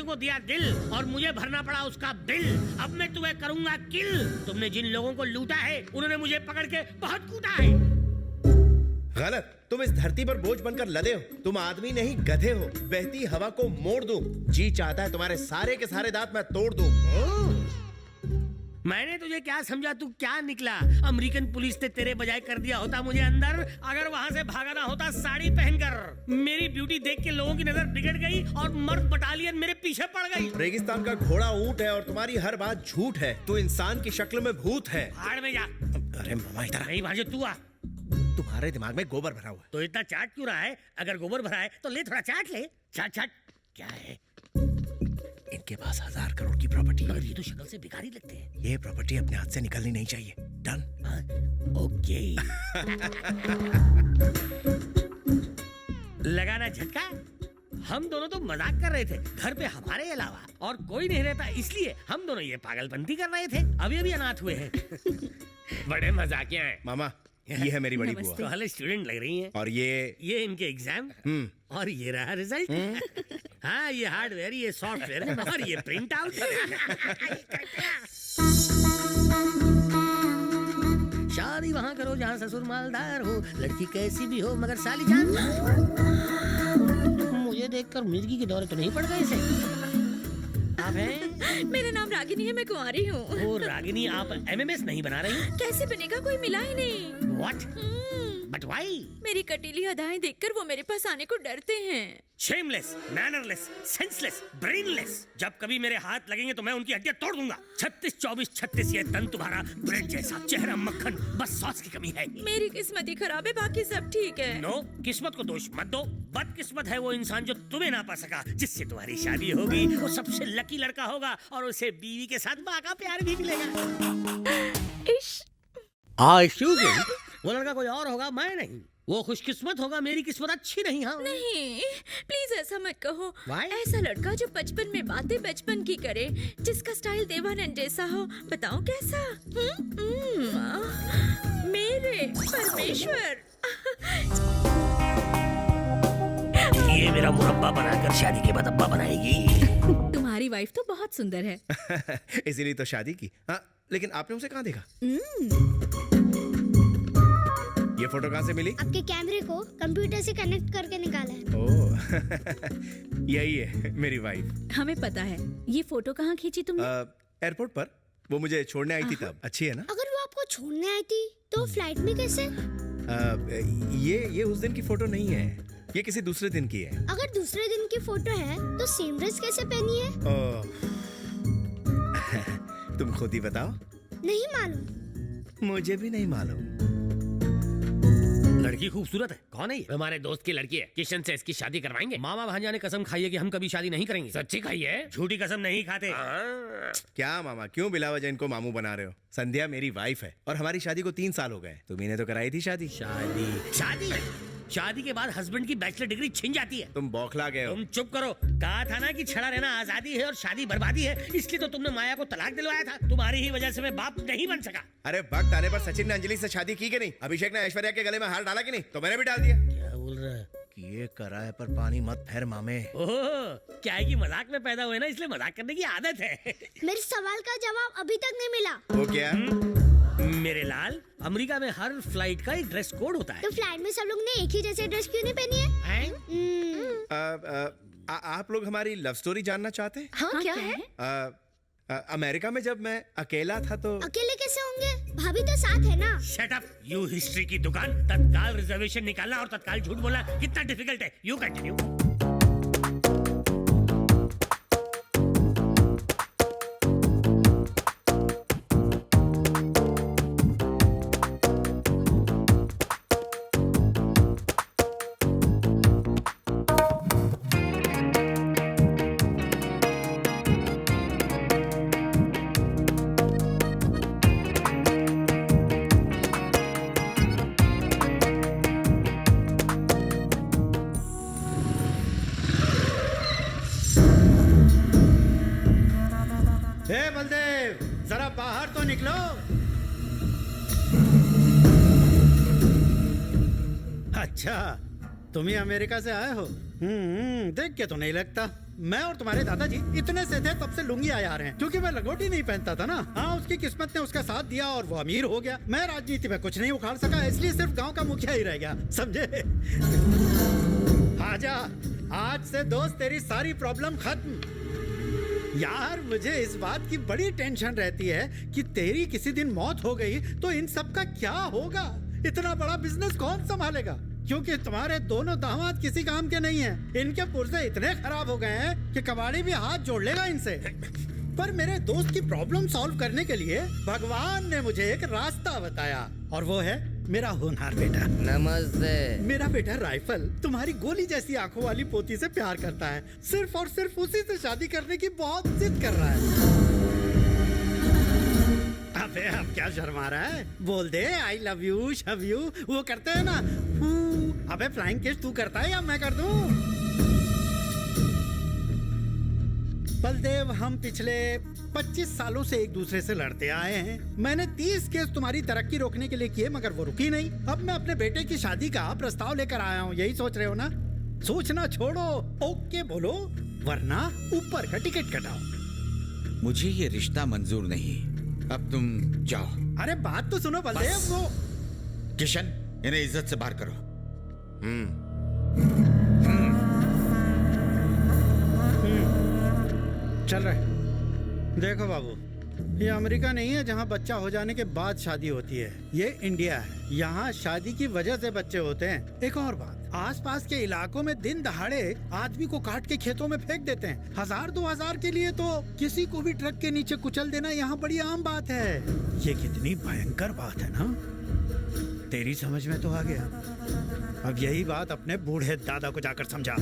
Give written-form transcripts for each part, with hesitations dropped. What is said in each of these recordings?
को दिया दिल और मुझे भरना पड़ा उसका बिल। अब मैं तुम्हें करूंगा किल। तुमने जिन लोगों को लूटा है उन्होंने मुझे पकड़ के बहुत कूटा है। गलत। तुम इस धरती पर बोझ बनकर लदे हो। तुम आदमी नहीं गधे हो। बहती हवा को मोड़ दूं। जी चाहता है तुम्हारे सारे के सारे दांत मैं तोड़ दूं। मैंने तुझे क्या समझा, तू क्या निकला? अमेरिकन पुलिस ने तेरे बजाय कर दिया होता मुझे अंदर, अगर वहाँ से भागा ना होता साड़ी पहनकर। मेरी ब्यूटी देख के लोगों की नजर बिगड़ गई और मर्द बटालियन मेरे पीछे पड़ गई। रेगिस्तान का घोड़ा ऊंट है और तुम्हारी हर बात झूठ है। तू इंसान की शक्ल में भूत है। भाड़ में जा। अरे मामा इधर नहीं भाजे, तू आ। तुम्हारे दिमाग में गोबर भरा हुआ है। तो इतना चाट क्यों रहा है? अगर गोबर भरा है तो ले थोड़ा चाट ले। चाट चाट। क्या है? इनके पास 1000 करोड़ की प्रॉपर्टी है। मगर ये तो शक्ल से भिखारी लगते हैं। ये प्रॉपर्टी अपने हाथ से निकलनी नहीं चाहिए। डन? ओके। लगाना झटका। हम दोनों तो मजाक कर रहे थे, घर पे हमारे अलावा और कोई नहीं रहता, इसलिए हम दोनों ये पागलपंती कर रहे थे। अभी अभी अनाथ हुए हैं। बड़े मजाकिया हैं। मामा ये है मेरी बड़ी बुआ। तो हाल स्टूडेंट लग रही हैं। और ये इनके एग्जाम और ये रहा रिजल्ट। हाँ, ये हार्डवेयर, ये सॉफ्टवेयर और ये प्रिंट आउट। शादी वहाँ करो जहाँ ससुर मालदार हो, लड़की कैसी भी हो मगर साली जान। मुझे देखकर मिर्गी के दौरे तो नहीं पड़ गए इसे। आप हैं? मेरा नाम रागिनी है, मैं कुंवारी हूँ। ओ रागिनी, आप एमएमएस नहीं बना रही? कैसे बनेगा, कोई मिला ही नहीं। What? But why? मेरी कटीली अदाएं देखकर वो मेरे पास आने को डरते हैं। Shameless, mannerless, senseless, brainless। जब कभी मेरे हाथ लगेंगे तो मैं उनकी हड्डियां तोड़ दूंगा। 36, 24, 36 ये तन तुम्हारा ब्रेड जैसा, चेहरा मक्खन, बस सॉस की कमी है। मेरी किस्मत ही खराब है, बाकी सब ठीक है। नो, किस्मत को दोष मत दो। बदकिस्मत है वो इंसान जो तुम्हें ना पा सका। जिससे तुम्हारी शादी होगी वो सबसे लकी लड़का होगा और उसे बीवी के साथ माँ का प्यार भी मिलेगा। एक्सक्यूज मी, वो लड़का कोई और होगा, मैं नहीं। वो खुशकिस्मत होगा, मेरी किस्मत अच्छी नहीं। हाँ नहीं, प्लीज ऐसा मत कहो। Why? ऐसा लड़का जो बचपन में बातें बचपन की करे, जिसका स्टाइल देवानंद जैसा हो। बताओ कैसा? मेरे परमेश्वर। ये मेरा मुरब्बा बनाकर शादी के बाद अब्बा बनाएगी। तुम्हारी वाइफ तो बहुत सुंदर है। इसीलिए तो शादी की। हाँ, लेकिन आपने उसे कहाँ देखा? ये फोटो कहाँ से मिली? आपके कैमरे को कंप्यूटर से कनेक्ट करके निकाला है। ओह, यही है मेरी वाइफ। हमें पता है। ये फोटो कहाँ खींची तुमने? एयरपोर्ट पर। वो मुझे छोड़ने आई थी तब। अच्छी है ना? अगर वो आपको छोड़ने आई थी तो फ्लाइट में कैसे? ये उस दिन की फोटो नहीं है, ये किसी दूसरे दिन की है। अगर दूसरे दिन की फोटो है तो सेम ड्रेस कैसे पहनी है? तुम खुद ही बताओ। नहीं मालूम। मुझे भी नहीं मालूम। लड़की खूबसूरत है। कौन है ये? हमारे दोस्त की लड़की है। किशन से इसकी शादी करवाएंगे। मामा भांजा ने कसम खाई है कि हम कभी शादी नहीं करेंगे। सच्ची खाई है, झूठी कसम नहीं खाते। क्या मामा, क्यों बिला वजह इनको मामू बना रहे हो? संध्या मेरी वाइफ है और हमारी शादी को 3 साल हो गए। तुम्ही तो कराई थी शादी। शादी शादी के बाद हस्बैंड की बैचलर डिग्री छिन जाती है। तुम बौखला गए हो। तुम चुप करो। कहा था ना कि छड़ा रहना आजादी है और शादी बर्बादी है, इसलिए तो तुमने माया को तलाक दिलवाया था। तुम्हारी ही वजह से मैं बाप नहीं बन सका। अरे वक्त आने पर सचिन ने अंजलि से शादी की कि नहीं? अभिषेक ने ऐश्वर्या के गले में हार डाला कि नहीं? तो मैंने भी डाल दिया। क्या बोल रहा है? ये कराए पर पानी मत फेर मामे। ओह, क्या है कि मजाक में पैदा हुए ना, इसलिए मजाक करने की आदत है। मेरे सवाल का जवाब अभी तक नहीं मिला। वो क्या? मेरे लाल, अमेरिका में हर फ्लाइट का एक ड्रेस कोड होता है। तो फ्लाइट में सब लोग ने एक ही जैसे ड्रेस क्यों नहीं पहनी है? आप लोग हमारी लव स्टोरी जानना चाहते हैं? हाँ, क्या है? अमेरिका में जब मैं अकेला था तो। अकेले कैसे होंगे? भाभी तो साथ है ना। शट अप, यू हिस्ट्री की दुकान। तत्काल रिजर्वेशन निकालना और तत्काल झूठ बोलना कितना डिफिकल्ट है। You continue. बलदेव, जरा बाहर तो निकलो। अच्छा, तुम ही अमेरिका से आए हो? देख के तो नहीं लगता। मैं और तुम्हारे दादाजी इतने से थे तब से लुंगी आ रहे हैं, क्योंकि मैं लंगोटी नहीं पहनता था ना। हाँ, उसकी किस्मत ने उसका साथ दिया और वो अमीर हो गया। मैं राजनीति में कुछ नहीं उखाड़ सका, इसलिए सिर्फ गांव का मुखिया ही रह गया, समझे? आजा, आज से दोस्त तेरी सारी प्रॉब्लम खत्म। यार, मुझे इस बात की बड़ी टेंशन रहती है कि तेरी किसी दिन मौत हो गई तो इन सब का क्या होगा? इतना बड़ा बिजनेस कौन संभालेगा? क्योंकि तुम्हारे दोनों दामाद किसी काम के नहीं हैं। इनके पुर्जे इतने खराब हो गए हैं कि कबाड़ी भी हाथ जोड़ लेगा इनसे। पर मेरे दोस्त की प्रॉब्लम सॉल्व करने के लिए भगवान ने मुझे एक रास्ता बताया, और वो है मेरा होनहार बेटा। नमस्ते। मेरा बेटा राइफल तुम्हारी गोली जैसी आंखों वाली पोती से प्यार करता है। सिर्फ और सिर्फ उसी से शादी करने की बहुत जिद कर रहा है। अबे अब क्या शर्मा रहा है? बोल दे आई लव यू, शव यू, वो करते हैं ना। अबे फ्लाइंग किस तू करता है या मैं कर दूं? बलदेव, हम पिछले 25 सालों से एक दूसरे से लड़ते आए हैं। मैंने 30 केस तुम्हारी तरक्की रोकने के लिए किए, मगर वो रुकी नहीं। अब मैं अपने बेटे की शादी का प्रस्ताव लेकर आया हूँ। यही सोच रहे हो ना? सोचना छोड़ो, ओके बोलो, वरना ऊपर का टिकट कटाओ। मुझे ये रिश्ता मंजूर नहीं। अब तुम जाओ। अरे बात तो सुनो बलदेव। बस। वो किशन, इन्हें इज्जत से बाहर करो। चल रहे। देखो बाबू, ये अमेरिका नहीं है जहाँ बच्चा हो जाने के बाद शादी होती है। ये इंडिया है। यहाँ शादी की वजह से बच्चे होते हैं। एक और बात, आसपास के इलाकों में दिन दहाड़े आदमी को काट के खेतों में फेंक देते हैं। 1000-2000 के लिए तो किसी को भी ट्रक के नीचे कुचल देना यहाँ बड़ी आम बात है। ये कितनी भयंकर बात है ना? तेरी समझ में तो आ गया। अब यही बात अपने बूढ़े दादा को जाकर समझा।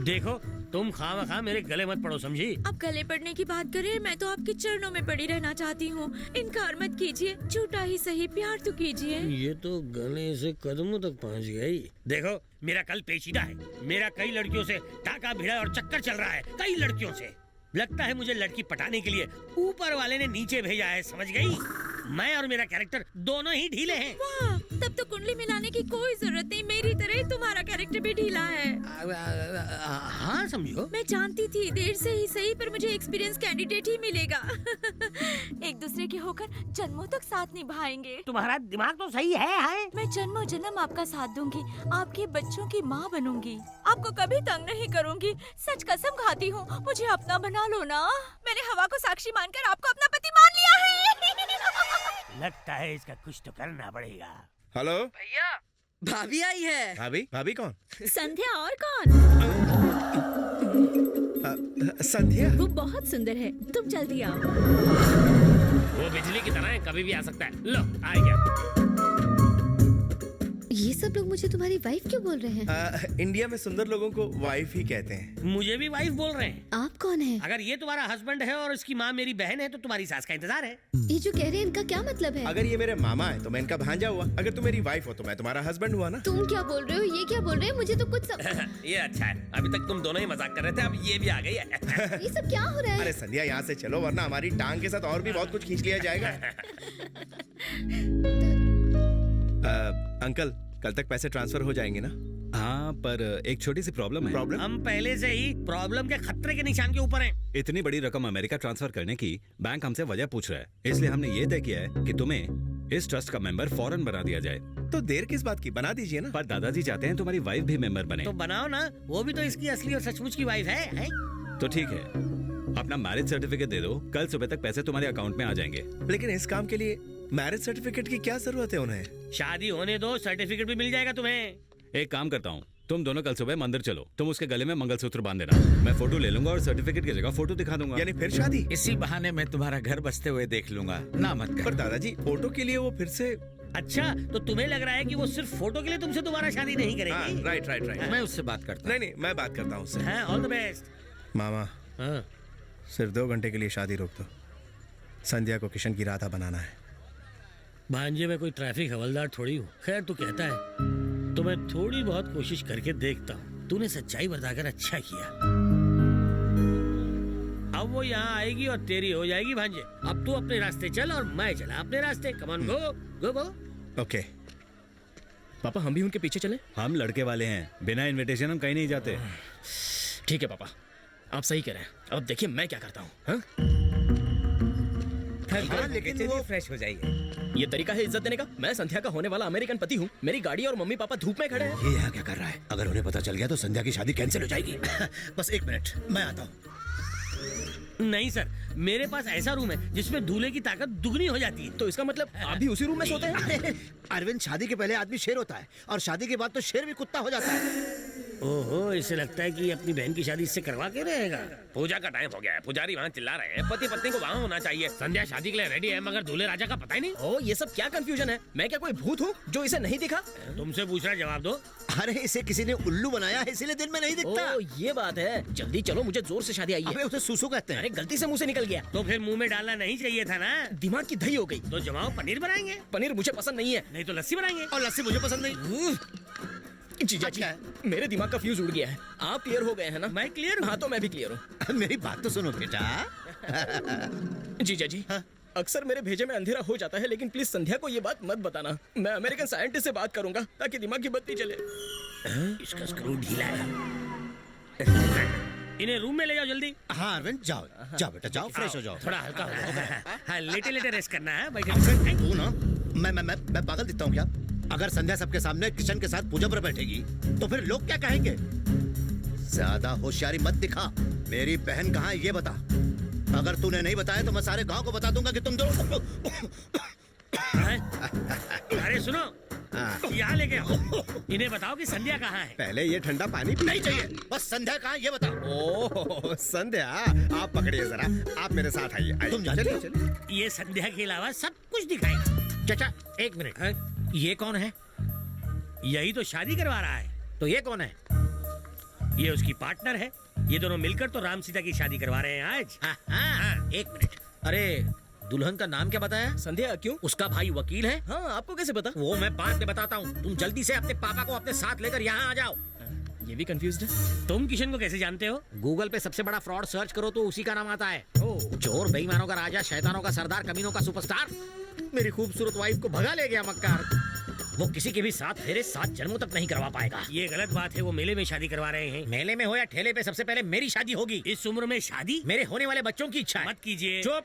देखो, तुम खामखा मेरे गले मत पड़ो, समझी? आप गले पड़ने की बात करें, मैं तो आपके चरणों में पड़ी रहना चाहती हूँ। इनकार मत कीजिए, झूठा ही सही, प्यार तो कीजिए। ये तो गले से कदमों तक पहुँच गई। देखो, मेरा कल पेचीदा है। मेरा कई लड़कियों से टाका भिड़ा और चक्कर चल रहा है, कई लड़कियों से। लगता है मुझे लड़की पटाने के लिए ऊपर वाले ने नीचे भेजा है, समझ गई? मैं और मेरा कैरेक्टर दोनों ही ढीले हैं। वाह, तब तो कुंडली मिलाने की कोई जरूरत नहीं। मेरी तरह ही तुम्हारा कैरेक्टर भी ढीला है। हाँ, समझो। मैं जानती थी, देर से ही सही, पर मुझे एक्सपीरियंस कैंडिडेट ही मिलेगा। एक दूसरे के होकर जन्मों तक साथ निभाएंगे। तुम्हारा दिमाग तो सही है। मैं जन्मों जन्म आपका साथ दूंगी, आपके बच्चों की माँ बनूंगी, आपको कभी तंग नहीं करूंगी। सच कसम खाती हूँ, मुझे अपना बना लो ना। मैंने हवा को साक्षी मानकर आपको अपना पति मान लिया है। लगता है इसका कुछ तो करना पड़ेगा। हेलो भैया, भाभी आई है। भाभी? भाभी कौन? संध्या और कौन? संध्या। वो बहुत सुंदर है, तुम जल्दी आओ। वो बिजली की तरह है, कभी भी आ सकता है। लो, आ गया। ये सब लोग मुझे तुम्हारी वाइफ क्यों बोल रहे हैं? इंडिया में सुंदर लोगों को वाइफ ही कहते हैं। मुझे भी वाइफ बोल रहे हैं। आप कौन है? अगर ये तुम्हारा हस्बैंड है और इसकी माँ मेरी बहन है, तो तुम्हारी सास का इंतजार है। ये जो कह रहे हैं इनका क्या मतलब है? अगर ये मेरे मामा है तो मैं इनका भांजा हुआ। अगर तुम मेरी वाइफ हो तो मैं तुम्हारा हस्बैंड हुआ ना। तुम क्या बोल रहे हो? ये क्या बोल रहे हैं? मुझे तो कुछ ये अच्छा है, अभी तक तुम दोनों ही मजाक कर रहे थे, अब ये भी आ गई है। ये सब क्या हो रहा है? अरे संध्या, यहाँ से चलो, वरना हमारी टांग के साथ और भी बहुत कुछ खींच लिया जाएगा। अंकल, कल तक पैसे ट्रांसफर हो जाएंगे ना? हाँ, पर एक छोटी सी प्रॉब्लम है। प्रॉब्लम? हम पहले से ही प्रॉब्लम के खतरे के निशान के ऊपर हैं। इतनी बड़ी रकम अमेरिका ट्रांसफर करने की बैंक हमसे वजह पूछ रहा है, इसलिए हमने ये तय किया है कि तुम्हें इस ट्रस्ट का मेंबर फौरन बना दिया जाए। तो देर किस बात की, बना दीजिए ना। पर दादाजी चाहते हैं तुम्हारी वाइफ भी मेंबर बने। तो बनाओ ना, वो भी तो इसकी असली और सचमुच की वाइफ है? तो ठीक है, अपना मैरिज सर्टिफिकेट दे दो, कल सुबह तक पैसे तुम्हारे अकाउंट में आ जाएंगे। लेकिन इस काम के लिए मैरिज सर्टिफिकेट की क्या जरूरत है उन्हें? शादी होने दो, सर्टिफिकेट भी मिल जाएगा तुम्हें। एक काम करता हूँ, तुम दोनों कल सुबह मंदिर चलो, तुम उसके गले में मंगलसूत्र बांध देना, मैं फोटो ले लूंगा और सर्टिफिकेट की जगह फोटो दिखा दूंगा। यानी फिर शादी? इसी बहाने मैं तुम्हारा घर बसते हुए देख लूंगा, ना मत कर। पर दादाजी, फोटो के लिए वो फिर से। अच्छा, तो तुम्हें लग रहा है कि वो सिर्फ फोटो के लिए तुमसे दोबारा शादी नहीं करेगी? Right right right. मैं उससे बात करता नहीं नहीं, मैं बात करता हूँ उससे। हाँ, ऑल द बेस्ट। मामा, हाँ, सिर्फ 2 घंटे के लिए शादी रोक दो। संध्या को किशन की राधा बनाना है। भांजे में कोई ट्रैफिक हवलदार थोड़ी हूँ। खैर, तू कहता है तो मैं थोड़ी बहुत कोशिश करके देखता हूँ। तूने सच्चाई बताकर अच्छा किया। अब वो यहाँ आएगी और तेरी हो जाएगी भांजे। अब तू अपने रास्ते चल और मैं चला अपने रास्ते। Come on, go go go. Okay. पापा हम भी उनके पीछे चले? हम लड़के वाले हैं, बिना इनविटेशन हम कहीं नहीं जाते। ठीक है पापा, आप सही कह रहे हैं। अब देखिए मैं क्या करता हूँ। हाँ? हाँ, लेकिन वो फ्रेश हो जाइए। ये तरीका है इज्जत देने का? मैं संध्या का होने वाला अमेरिकन पति हूँ। मेरी गाड़ी और मम्मी पापा धूप में खड़े हैं। ये यहाँ क्या कर रहा है? अगर उन्हें पता चल गया तो संध्या की शादी कैंसिल हो जाएगी। बस 1 मिनट, मैं आता हूँ। नहीं सर, मेरे पास ऐसा रूम है जिसमें दूल्हे की ताकत दुगनी हो जाती है। तो इसका मतलब आप भी उसी रूम में सोते हैं? अरविंद, शादी के पहले आदमी शेर होता है और शादी के बाद तो शेर भी कुत्ता हो जाता है। ओहो, इसे लगता है कि अपनी बहन की शादी इससे करवा के रहेगा। पूजा का टाइम हो गया है, पुजारी वहाँ चिल्ला रहे हैं, पति पत्नी को वहाँ होना चाहिए। संध्या शादी के लिए रेडी है मगर दूल्हे राजा का पता ही नहीं। ओ, ये सब क्या कंफ्यूजन है? मैं क्या कोई भूत हूँ जो इसे नहीं दिखा? तुमसे पूछ रहा, जवाब दो। अरे इसे किसी ने उल्लू बनाया है, इसीलिए दिन में नहीं दिखता। ओ, ये बात है। जल्दी चलो, मुझे जोर से शादी आई है। अबे उसे सूसू कहते अरे हैं। गलती से मुंह से निकल गया। तो फिर मुंह में डालना नहीं चाहिए था ना। दिमाग की दही हो गई। तो जमाओ, पनीर बनाएंगे। पनीर मुझे पसंद नहीं है। नहीं तो लस्सी बनाएंगे। और लस्सी मुझे पसंद नहीं। जीजा जी, मेरे दिमाग का फ्यूज उड़ गया है। आप क्लियर हो गए हैं ना? मैं क्लियर हूँ। हाँ, तो मैं भी क्लियर हूँ। मेरी बात तो सुनो बेटा। जीजा जी, अक्सर मेरे भेजे में अंधेरा हो जाता है, लेकिन प्लीज संध्या को ये बात मत बताना। मैं अमेरिकन साइंटिस्ट से बात करूंगा ताकि दिमाग की बत्ती चले। इसका स्क्रू ढीला है। इन्हें रूम में ले जाओ जल्दी। हाँ अरविंद, जाओ जाओ बेटा, जाओ, फ्रेश हो जाओ। थोड़ा हल्का हो जाओ। हाँ, लेटे लेटे रेस्ट करना है। बैठे। तू ना, मैं पागल दिखता हूँ क्या? अगर संध्या सबके सामने किशन के साथ पूजा पर बैठेगी तो फिर लोग क्या कहेंगे? ज्यादा होशियारी मत दिखा। मेरी बहन कहाँ है ये बता। अगर तूने नहीं बताया तो मैं सारे गांव को बता दूंगा कि तुम दोनों। अरे सुनो, यहाँ लेके आओ। इन्हें बताओ कि संध्या कहाँ है। पहले ये ठंडा पानी नहीं चाहिए, बस संध्या कहाँ है ये बता। ओह संध्या, आप पकड़िए जरा, आप मेरे साथ आइए। तुम जानते हो? ये संध्या के अलावा सब कुछ दिखाएगा। चाचा 1 मिनट, ये कौन है? यही तो शादी करवा रहा है। तो ये कौन है? ये उसकी पार्टनर है। ये दोनों मिलकर तो राम सीता की शादी करवा रहे हैं आज। हाँ, 1 मिनट। अरे दुल्हन का नाम क्या बताया? संध्या क्यों? उसका भाई वकील है। हाँ, आपको कैसे पता? वो मैं बाद में बताता हूँ। तुम जल्दी से अपने पापा को अपने साथ लेकर यहाँ आ जाओ। ये भी कंफ्यूज्ड है। तुम किशन को कैसे जानते हो? गूगल पे सबसे बड़ा फ्रॉड सर्च करो तो उसी का नाम आता है। चोर, बेईमानों का राजा, शैतानों का सरदार, कमीनों का सुपरस्टार। मेरी खूबसूरत वाइफ को भगा ले गया मक्कार। वो किसी के भी साथ फेरे 7 जन्मों तक नहीं करवा पाएगा। ये गलत बात है। वो मेले में शादी करवा रहे हैं। मेले में हो या ठेले पे, सबसे पहले मेरी शादी होगी। इस उम्र में शादी? मेरे होने वाले बच्चों की इच्छा है। मत कीजिए। चुप,